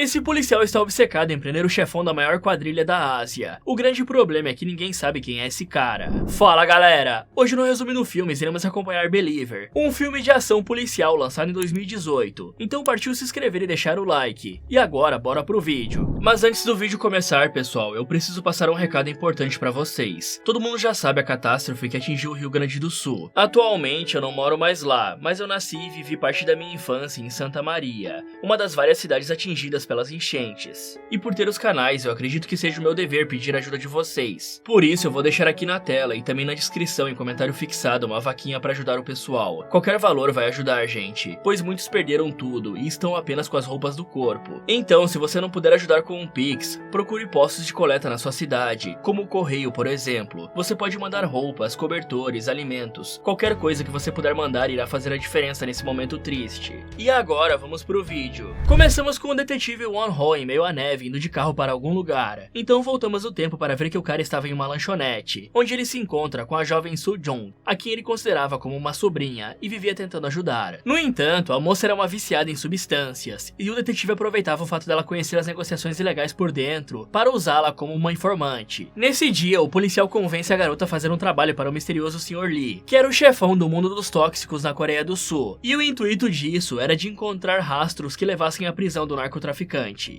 Esse policial está obcecado em prender o chefão da maior quadrilha da Ásia. O grande problema é que ninguém sabe quem é esse cara. Fala galera! Hoje no Resumindo Filmes iremos acompanhar Believer, um filme de ação policial lançado em 2018. Então partiu se inscrever e deixar o like. E agora bora pro vídeo. Mas antes do vídeo começar, pessoal, eu preciso passar um recado importante pra vocês. Todo mundo já sabe a catástrofe que atingiu o Rio Grande do Sul. Atualmente eu não moro mais lá, mas eu nasci e vivi parte da minha infância em Santa Maria, uma das várias cidades atingidas pelas enchentes. E por ter os canais, eu acredito que seja o meu dever pedir a ajuda de vocês. Por isso eu vou deixar aqui na tela e também na descrição em comentário fixado uma vaquinha pra ajudar o pessoal. Qualquer valor vai ajudar, gente, pois muitos perderam tudo e estão apenas com as roupas do corpo. Então, se você não puder ajudar com um Pix, procure postos de coleta na sua cidade, como o correio, por exemplo. Você pode mandar roupas, cobertores, alimentos, qualquer coisa que você puder mandar irá fazer a diferença nesse momento triste. E agora vamos pro vídeo. Começamos com o detetive Won Ho em meio à neve indo de carro para algum lugar. Então voltamos o tempo para ver que o cara estava em uma lanchonete, onde ele se encontra com a jovem Soo Jong, a quem ele considerava como uma sobrinha e vivia tentando ajudar. No entanto, a moça era uma viciada em substâncias, e o detetive aproveitava o fato dela conhecer as negociações ilegais por dentro para usá-la como uma informante. Nesse dia, o policial convence a garota a fazer um trabalho para o misterioso Sr. Lee, que era o chefão do mundo dos tóxicos na Coreia do Sul, e o intuito disso era de encontrar rastros que levassem à prisão do narcotraficante.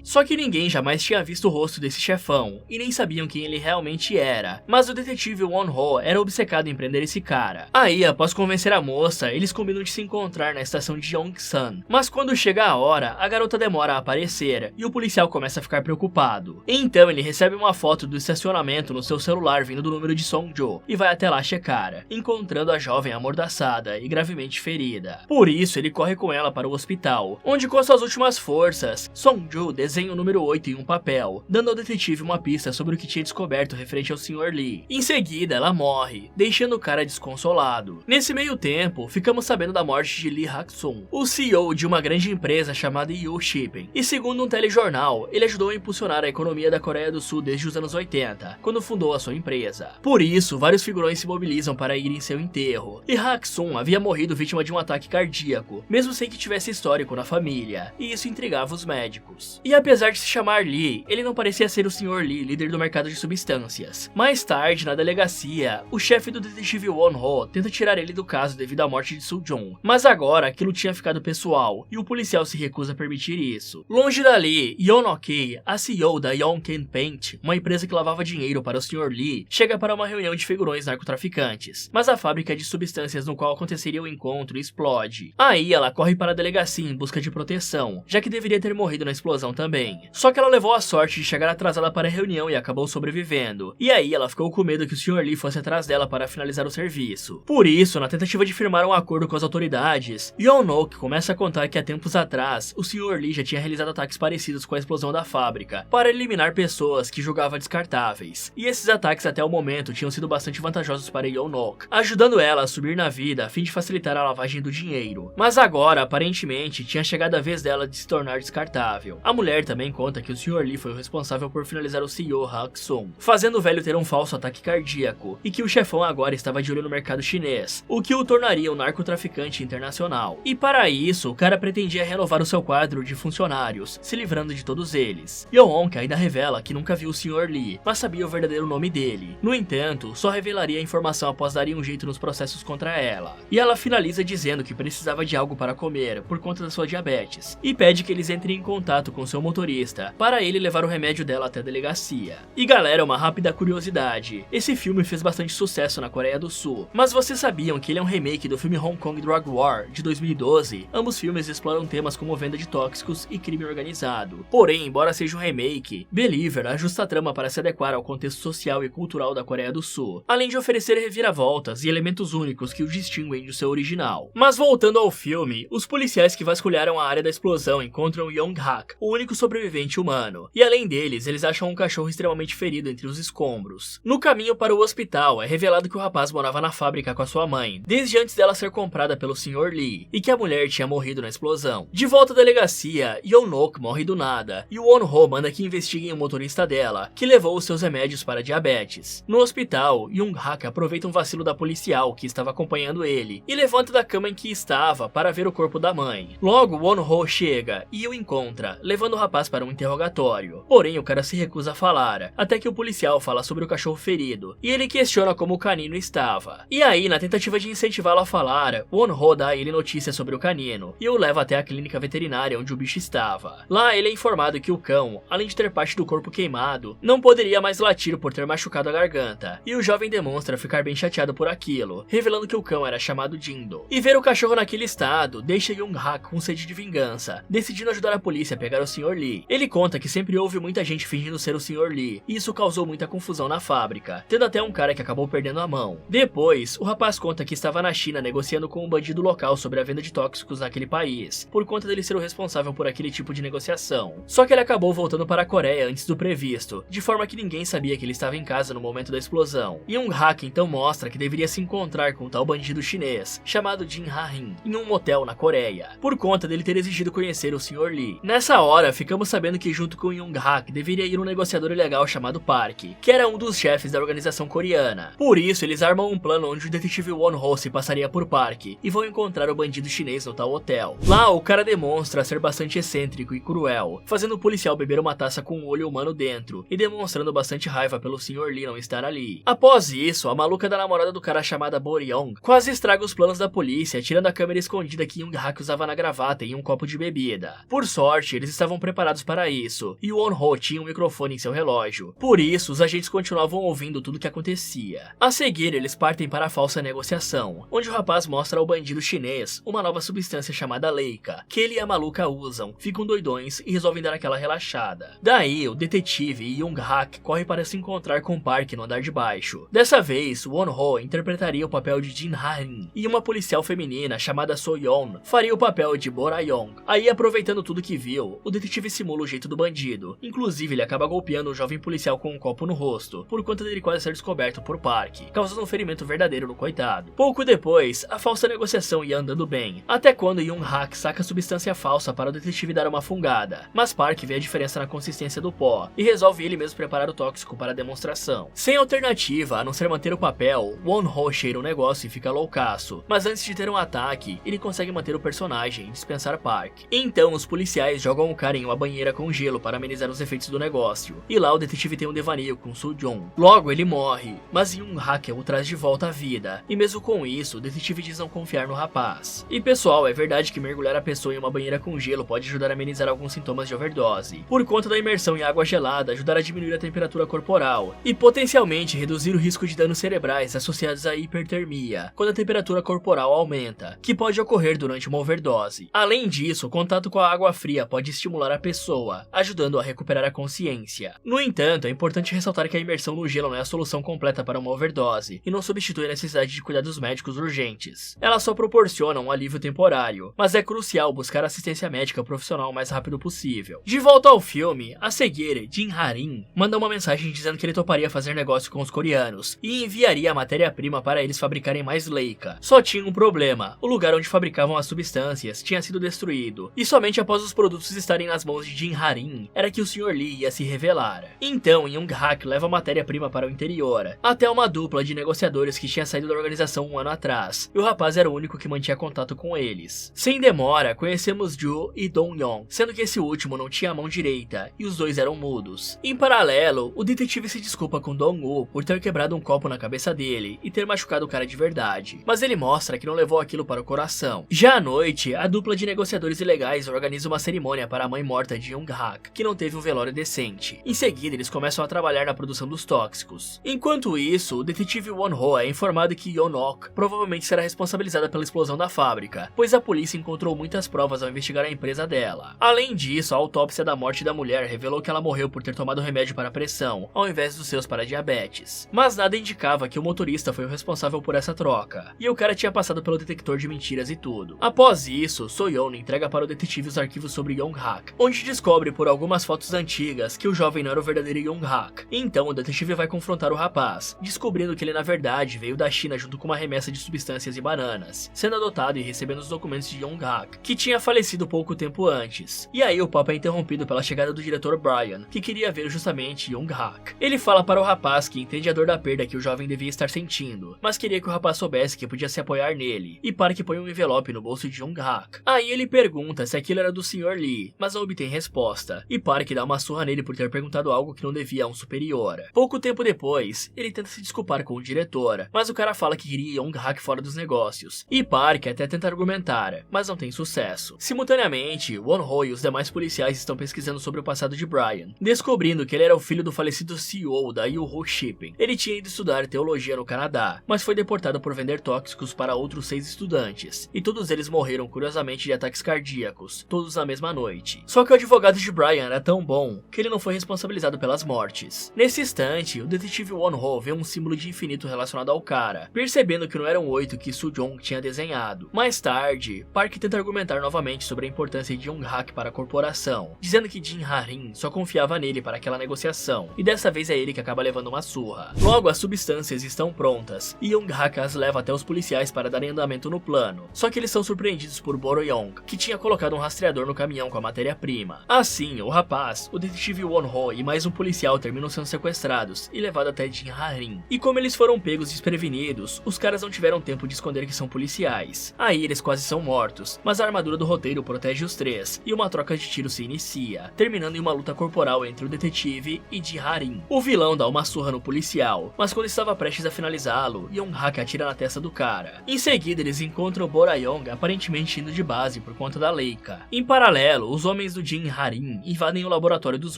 Só que ninguém jamais tinha visto o rosto desse chefão, e nem sabiam quem ele realmente era, mas o detetive Won Ho era obcecado em prender esse cara. Aí, após convencer a moça, eles combinam de se encontrar na estação de Yongsan, mas quando chega a hora, a garota demora a aparecer, e o policial começa a ficar preocupado. Então ele recebe uma foto do estacionamento no seu celular vindo do número de Songjo, e vai até lá checar, encontrando a jovem amordaçada e gravemente ferida. Por isso ele corre com ela para o hospital, onde com suas últimas forças, Songjo desenha o número 8 em um papel, dando ao detetive uma pista sobre o que tinha descoberto referente ao Sr. Lee. Em seguida ela morre, deixando o cara desconsolado. Nesse meio tempo, ficamos sabendo da morte de Lee Hak-sung, o CEO de uma grande empresa chamada Yu Shipping, e segundo um telejornal, ele ajudou a impulsionar a economia da Coreia do Sul desde os anos 80, quando fundou a sua empresa. Por isso, vários figurões se mobilizam para ir em seu enterro, e Hak-sung havia morrido vítima de um ataque cardíaco, mesmo sem que tivesse histórico na família, e isso intrigava os médicos. E apesar de se chamar Lee, ele não parecia ser o Sr. Lee, líder do mercado de substâncias. Mais tarde, na delegacia, o chefe do detetive Won Ho tenta tirar ele do caso devido à morte de Soo Jong, mas agora aquilo tinha ficado pessoal, e o policial se recusa a permitir isso. Longe dali, Yeon Ok, a CEO da Yongken Paint, uma empresa que lavava dinheiro para o Sr. Lee, chega para uma reunião de figurões narcotraficantes, mas a fábrica de substâncias no qual aconteceria o encontro explode. Aí ela corre para a delegacia em busca de proteção, já que deveria ter morrido na explosão também. Só que ela levou a sorte de chegar atrasada para a reunião e acabou sobrevivendo. E aí ela ficou com medo que o Sr. Lee fosse atrás dela para finalizar o serviço. Por isso, na tentativa de firmar um acordo com as autoridades, Yeon-ok começa a contar que há tempos atrás, o Sr. Lee já tinha realizado ataques parecidos com a explosão da fábrica, para eliminar pessoas que julgava descartáveis. E esses ataques até o momento tinham sido bastante vantajosos para Yeon-ok, ajudando ela a subir na vida a fim de facilitar a lavagem do dinheiro. Mas agora, aparentemente, tinha chegado a vez dela de se tornar descartável. A mulher também conta que o Sr. Lee foi o responsável por finalizar o CEO Hak-sung, fazendo o velho ter um falso ataque cardíaco, e que o chefão agora estava de olho no mercado chinês, o que o tornaria um narcotraficante internacional. E para isso, o cara pretendia renovar o seu quadro de funcionários, se livrando de todos eles. Yeon-ok ainda revela que nunca viu o Sr. Lee, mas sabia o verdadeiro nome dele. No entanto, só revelaria a informação após darem um jeito nos processos contra ela. E ela finaliza dizendo que precisava de algo para comer por conta da sua diabetes, e pede que eles entrem em contato com seu motorista para ele levar o remédio dela até a delegacia. E galera, uma rápida curiosidade, esse filme fez bastante sucesso na Coreia do Sul, mas vocês sabiam que ele é um remake do filme Hong Kong Drug War, de 2012? Ambos filmes exploram temas como venda de tóxicos e crime organizado. Porém, embora seja um remake, Believer ajusta a trama para se adequar ao contexto social e cultural da Coreia do Sul, além de oferecer reviravoltas e elementos únicos que o distinguem do seu original. Mas voltando ao filme, os policiais que vasculharam a área da explosão encontram Young-hak, o único sobrevivente humano, e além deles, eles acham um cachorro extremamente ferido entre os escombros. No caminho para o hospital, é revelado que o rapaz morava na fábrica com a sua mãe, desde antes dela ser comprada pelo Sr. Lee, e que a mulher tinha morrido na explosão. De volta à delegacia, Yeon-ok morre do nada, e o Won Won-ho manda que investiguem o motorista dela, que levou os seus remédios para diabetes. No hospital, Young-hak aproveita um vacilo da policial que estava acompanhando ele e levanta da cama em que estava para ver o corpo da mãe. Logo, Won-ho chega e o encontra, levando o rapaz para um interrogatório. Porém, o cara se recusa a falar, até que o policial fala sobre o cachorro ferido e ele questiona como o canino estava. E aí, na tentativa de incentivá-lo a falar, Won-ho dá a ele notícias sobre o canino e o leva até a clínica veterinária onde o bicho estava. Lá, ele é informado que o cão, além de ter parte do corpo queimado, não poderia mais latir por ter machucado a garganta, e o jovem demonstra ficar bem chateado por aquilo, revelando que o cão era chamado Jindo. E ver o cachorro naquele estado deixa Young-hak com sede de vingança, decidindo ajudar a polícia a pegar o Sr. Lee. Ele conta que sempre houve muita gente fingindo ser o Sr. Lee, e isso causou muita confusão na fábrica, tendo até um cara que acabou perdendo a mão. Depois, o rapaz conta que estava na China negociando com um bandido local sobre a venda de tóxicos naquele país, por conta dele ser o responsável por aquele tipo de negociação. Só que ele acabou voltando para a Coreia antes do previsto, de forma que ninguém sabia que ele estava em casa no momento da explosão. Young-hak então mostra que deveria se encontrar com um tal bandido chinês, chamado Jin Ha-rin, em um motel na Coreia, por conta dele ter exigido conhecer o Sr. Lee. Nessa hora, ficamos sabendo que junto com Young-hak deveria ir um negociador ilegal chamado Park, que era um dos chefes da organização coreana. Por isso, eles armam um plano onde o detetive Won-ho se passaria por Park e vão encontrar o bandido chinês no tal hotel. Lá, o cara demonstra ser bastante excêntrico e cruel, fazendo o policial beber uma taça com um olho humano dentro e demonstrando bastante raiva pelo Sr. Lee não estar ali. Após isso, a maluca da namorada do cara chamada Bo-ryong quase estraga os planos da polícia, tirando a câmera escondida que Young-hak usava na gravata e um copo de bebida. Por sorte, eles estavam preparados para isso, e Won-ho tinha um microfone em seu relógio. Por isso, os agentes continuavam ouvindo tudo o que acontecia. A seguir, eles partem para a falsa negociação, onde o rapaz mostra ao bandido chinês uma nova substância chamada Leica, que ele e a maluca usam, ficam doidões e resolvem dar aquela relaxada. Daí, o detetive e Young-hak correm para se encontrar com Park no andar de baixo. Dessa vez, Won-ho interpretaria o papel de Jin Ha-rin, e uma policial feminina chamada So-yeon faria o papel de Bo-ra-yong. Aí, aproveitando tudo que viu, o detetive simula o jeito do bandido. Inclusive, ele acaba golpeando o jovem policial com um copo no rosto, por conta dele quase ser descoberto por Park, causando um ferimento verdadeiro no coitado. Pouco depois, a falsa negociação ia andando bem, até quando Young-hak saca a substância falsa para o detetive dar uma fungada, mas Park vê a diferença na consistência do pó, e resolve ele mesmo preparar o tóxico para a demonstração. Sem alternativa, a não ser manter o papel, Won-ho cheira o negócio e fica loucaço, mas antes de ter um ataque, ele consegue manter o personagem e dispensar Park. Então, os policiais jogam o cara em uma banheira com gelo para amenizar os efeitos do negócio, e lá o detetive tem um devaneio com Soo-jong. Logo, ele morre, mas Young-hak o traz de volta à vida, e mesmo com isso, o detetive diz não confiar no rapaz. E pessoal, é verdade que mergulhar a pessoa em uma banheira com gelo pode ajudar a amenizar alguns sintomas de overdose, por conta da imersão em água gelada ajudar a diminuir a temperatura corporal, e potencialmente reduzir o risco de danos cerebrais associados à hipertermia, quando a temperatura corporal aumenta, que pode ocorrer durante uma overdose. Além disso, o contato com a água fria pode estimular a pessoa, ajudando a recuperar a consciência. No entanto, é importante ressaltar que a imersão no gelo não é a solução completa para uma overdose, e não substitui a necessidade de cuidados médicos urgentes. Ela só proporciona um alívio temporário, mas é crucial buscar assistência médica profissional o mais rápido possível. De volta ao filme, a seguir, Jin Ha-rin manda uma mensagem dizendo que ele toparia fazer negócio com os coreanos e enviaria a matéria-prima para eles fabricarem mais Leica. Só tinha um problema: o lugar onde fabricavam as substâncias tinha sido destruído, e somente após os produtos estarem nas mãos de Jin Ha-rin era que o Sr. Lee ia se revelar. Então, Young-hak leva a matéria-prima para o interior, até uma dupla de negociadores que tinha saído da organização um ano atrás, e o rapaz era o único que mantinha contato com eles. Sem demora, conhecemos Joo e Dong-yeon, sendo que esse último não tinha a mão direita, e os dois eram mudos. Em paralelo, o detetive se desculpa com Dong-woo por ter quebrado um copo na cabeça dele e ter machucado o cara de verdade, mas ele mostra que não levou aquilo para o coração. Já à noite, a dupla de negociadores ilegais organiza uma cerimônia para a mãe morta de Young-hak, que não teve um velório decente. Em seguida, eles começam a trabalhar na produção dos tóxicos. Enquanto isso, o detetive Won-ho é informado que Yeon-ok provavelmente será responsabilizada pela explosão da fábrica, pois a polícia encontrou muitas provas ao investigar a empresa dela. Além disso, a autópsia da morte da mulher revelou que ela morreu por ter tomado remédio para pressão, ao invés dos seus para diabetes. Mas nada indicava que o motorista foi o responsável por essa troca, e o cara tinha passado pelo detector de mentiras e tudo. Após isso, So-yeon entrega para o detetive os arquivos sobre Young-hak, onde descobre por algumas fotos antigas que o jovem não era o verdadeiro Young-hak. Então o detetive vai confrontar o rapaz, descobrindo que ele na verdade veio da China junto com uma remessa de substâncias e bananas, sendo adotado e recebendo os documentos de Young-hak, que tinha falecido pouco tempo antes. E aí o papo é interrompido pela chegada do diretor Brian, que queria ver justamente Young-hak. Ele fala para o rapaz que entende a dor da perda que o jovem devia estar sentindo, mas queria que o rapaz soubesse que podia se apoiar nele, e Park põe um envelope no bolso de Young-hak. Aí ele pergunta se aquilo era do Sr. Lee, mas não obtém resposta, e Park dá uma surra nele por ter perguntado algo que não devia a um superior. Pouco tempo depois, ele tenta se desculpar com o diretor, mas o cara fala que queria Young-hak fora dos negócios, e Park até tenta argumentar, mas não tem sucesso. Simultaneamente, Won-ho e os demais policiais estão pesquisando sobre o passado de Brian, descobrindo que ele era o filho do falecido CEO da Yuho Shipping. Ele tinha ido estudar teologia no Canadá, mas foi deportado por vender tóxicos para outros 6 estudantes, e todos eles morreram curiosamente de ataques cardíacos, todos na mesma noite. Só que o advogado de Brian era tão bom que ele não foi responsabilizado pelas mortes. Nesse instante, o detetive Won-ho vê um símbolo de infinito relacionado ao cara, percebendo que não era um 8 que Soo-jong tinha desenhado. Mais tarde, Park tenta argumentar novamente sobre a importância de Young-hak para a corporação, dizendo que Jin Ha-rin só confiava nele para aquela negociação, e dessa vez é ele que acaba levando uma surra. Logo, as substâncias estão prontas, e Young-hak as leva até os policiais para darem andamento no plano, só que eles são surpreendidos por Boro-young, que tinha colocado um rastreador no caminhão com a matéria-prima. Assim, o rapaz, o detetive Won-ho e mais um policial terminam sendo sequestrados e levados até Jin Ha-rin. E como eles foram pegos desprevenidos, os caras não tiveram tempo de esconder que são policiais. Aí eles quase são mortos, mas a armadura do roteiro protege os três, e uma troca de tiros se inicia, terminando em uma luta corporal entre o detetive e Jin Ha-rin. O vilão dá uma surra no policial, mas quando estava prestes a finalizá-lo, Young-hak atira na testa do cara. Em seguida, eles encontram Boro-young aparentemente indo de base por conta da Leica. Em paralelo, os homens do Jin Ha-rin invadem o laboratório dos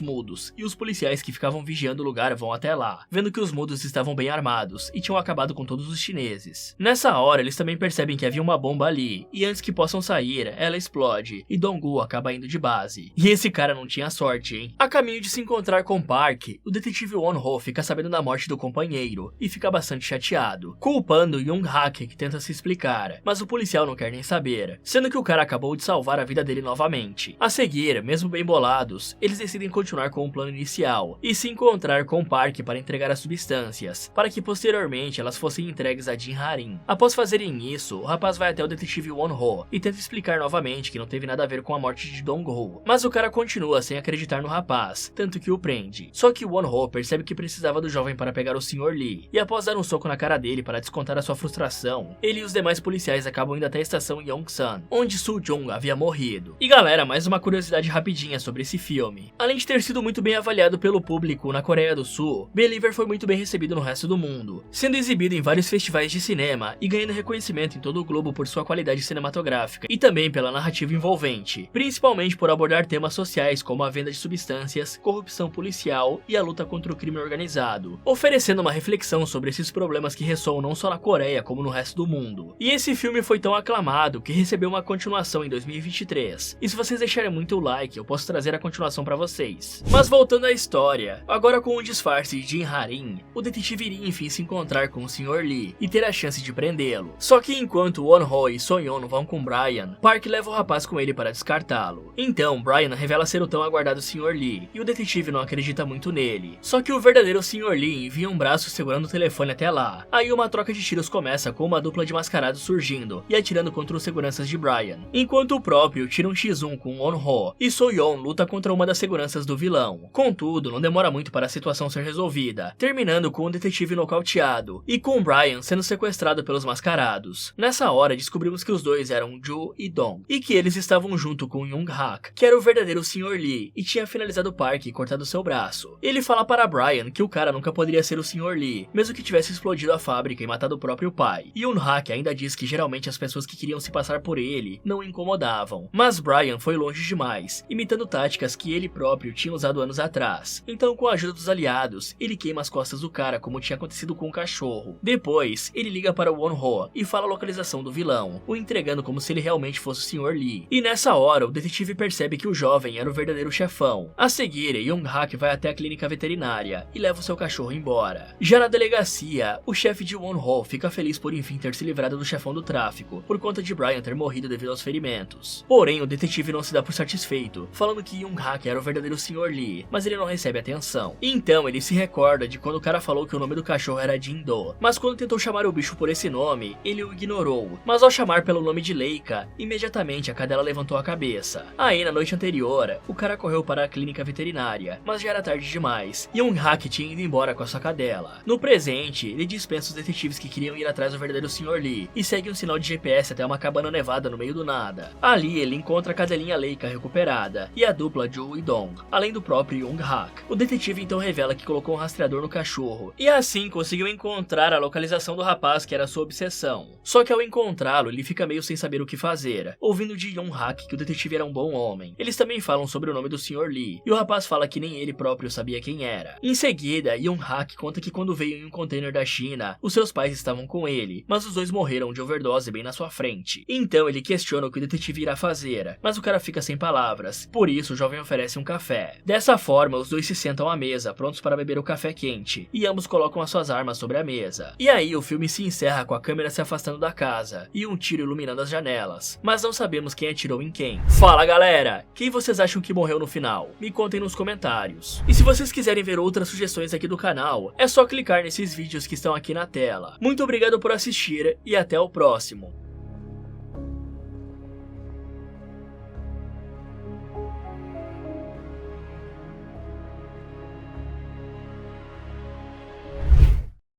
mudos, e os policiais que ficavam vigiando o lugar vão até lá, vendo que os mudos estavam bem armados e tinham acabado com todos os chineses. Nessa hora, eles também percebem que havia uma bomba ali, e antes que possam sair, ela explode, e Dong-gu acaba indo de base. E esse cara não tinha sorte, hein? A caminho de se encontrar com Park, o detetive Won-ho fica sabendo da morte do companheiro, e fica bastante chateado, culpando Young-hak, que tenta se explicar, mas o policial não quer nem saber, sendo que o cara acabou de salvar a vida dele novamente. A seguir, mesmo bem bolados, eles decidem continuar com o plano inicial, e se encontrar com Park para entregar as substâncias, para que posteriormente elas fossem entregues a Jin Ha-rin. Após fazerem isso, o rapaz vai até o detetive Won-ho e tenta explicar novamente que não teve nada a ver com a morte de Dong-gu, mas o cara continua sem acreditar no rapaz, tanto que o prende. Só que Won-ho percebe que precisava do jovem para pegar o Sr. Lee, e após dar um soco na cara dele para descontar a sua frustração, ele e os demais policiais acabam indo até a estação Yongsan, onde Soo-jong havia morrido. E galera, mais uma curiosidade rapidinha sobre esse filme. Além de ter sido muito bem avaliado pelo público na Coreia do Sul, Believer foi muito bem recebido no resto do mundo, sendo exibido em vários festivais de cinema e ganhando reconhecimento em todo o globo por sua qualidade cinematográfica e também pela narrativa envolvente, principalmente por abordar temas sociais como a venda de substâncias, corrupção policial e a luta contra o crime organizado, oferecendo uma reflexão sobre esses problemas que ressoam não só na Coreia como no resto do mundo. E esse filme foi tão aclamado que recebeu uma continuação em 2023, e se vocês deixarem muito o like, eu posso trazer a continuação pra vocês. Mas voltando à história, agora com o disfarce de Jin Ha-rin, o detetive iria enfim se encontrar com o Sr. Lee e ter a chance de prendê-lo. Só que enquanto Won-ho e So-yeon vão com Brian, Park leva o rapaz com ele para descartá-lo. Então Brian revela ser o tão aguardado Sr. Lee, e o detetive não acredita muito nele. Só que o verdadeiro Sr. Lee envia um braço segurando o telefone até lá. Aí uma troca de tiros começa com uma dupla de mascarados surgindo e atirando contra os seguranças de Brian, enquanto o próprio tira um X1 com Won-ho e So-yeon luta contra uma das seguranças do vilão. Contudo, não demora muito para a situação ser resolvida, terminando com o detetive nocauteado e com Brian sendo sequestrado pelos mascarados. Nessa hora descobrimos que os dois eram Joo e Dong, e que eles estavam junto com Young-hak, que era o verdadeiro Sr. Lee e tinha finalizado o Park e cortado seu braço. Ele fala para Brian que o cara nunca poderia ser o Sr. Lee, mesmo que tivesse explodido a fábrica e matado o próprio pai. E Young-hak ainda diz que geralmente as pessoas que queriam se passar por ele não o incomodavam, mas Brian foi longe demais, imitando táticas que ele próprio tinha usado anos atrás. Então, com a ajuda dos aliados, ele queima as costas do cara como tinha acontecido com o cachorro. Depois, ele liga para o Won-ho e fala a localização do vilão, o entregando como se ele realmente fosse o Sr. Lee. E nessa hora, o detetive percebe que o jovem era o verdadeiro chefão. A seguir, Young-hak vai até a clínica veterinária e leva o seu cachorro embora. Já na delegacia, o chefe de Won-ho fica feliz por enfim ter se livrado do chefão do tráfico, por conta de Brian ter morrido devido aos ferimentos. Porém, o detetive não se dá por satisfeito, falando que Young-hak era o verdadeiro Sr. Lee, mas ele não recebe atenção. Então, ele se recorda de quando o cara falou que o nome do cachorro era Jin-do, mas quando tentou chamar o bicho por esse nome, ele o ignorou. Mas ao chamar pelo nome de Leica, imediatamente a cadela levantou a cabeça. Aí, na noite anterior, o cara correu para a clínica veterinária, mas já era tarde demais, e Young-hak tinha ido embora com a sua cadela. No presente, ele dispensa os detetives que queriam ir atrás do verdadeiro Sr. Lee, e segue um sinal de GPS até uma cabana nevada no meio do nada. Ali ele encontra a cadelinha Leica recuperada, e a dupla Joo e Dong, além do próprio Young-hak. O detetive então revela que colocou um rastreador no cachorro, e assim conseguiu encontrar a localização do rapaz que era sua obsessão. Só que ao encontrá-lo, ele fica meio sem saber o que fazer, ouvindo de Young-hak que o detetive era um bom homem. Eles também falam sobre o nome do Sr. Lee, e o rapaz fala que nem ele próprio sabia quem era. Em seguida, Young-hak conta que quando veio em um container da China, os seus pais estavam com ele, mas os dois morreram de overdose bem na sua frente. Então ele questiona o que o detetive irá fazer, mas o cara fica sem palavras, por isso o jovem oferece um café. Dessa forma, os dois se sentam à mesa, prontos para beber o café quente, e ambos colocam as suas armas sobre a mesa. E aí o filme se encerra com a câmera se afastando da casa, e um tiro iluminando as janelas, mas não sabemos quem atirou em quem. Fala galera, quem vocês acham que morreu no final? Me contem nos comentários. E se vocês quiserem ver outras sugestões aqui do canal, é só clicar nesses vídeos que estão aqui na tela. Muito obrigado por assistir e até o próximo.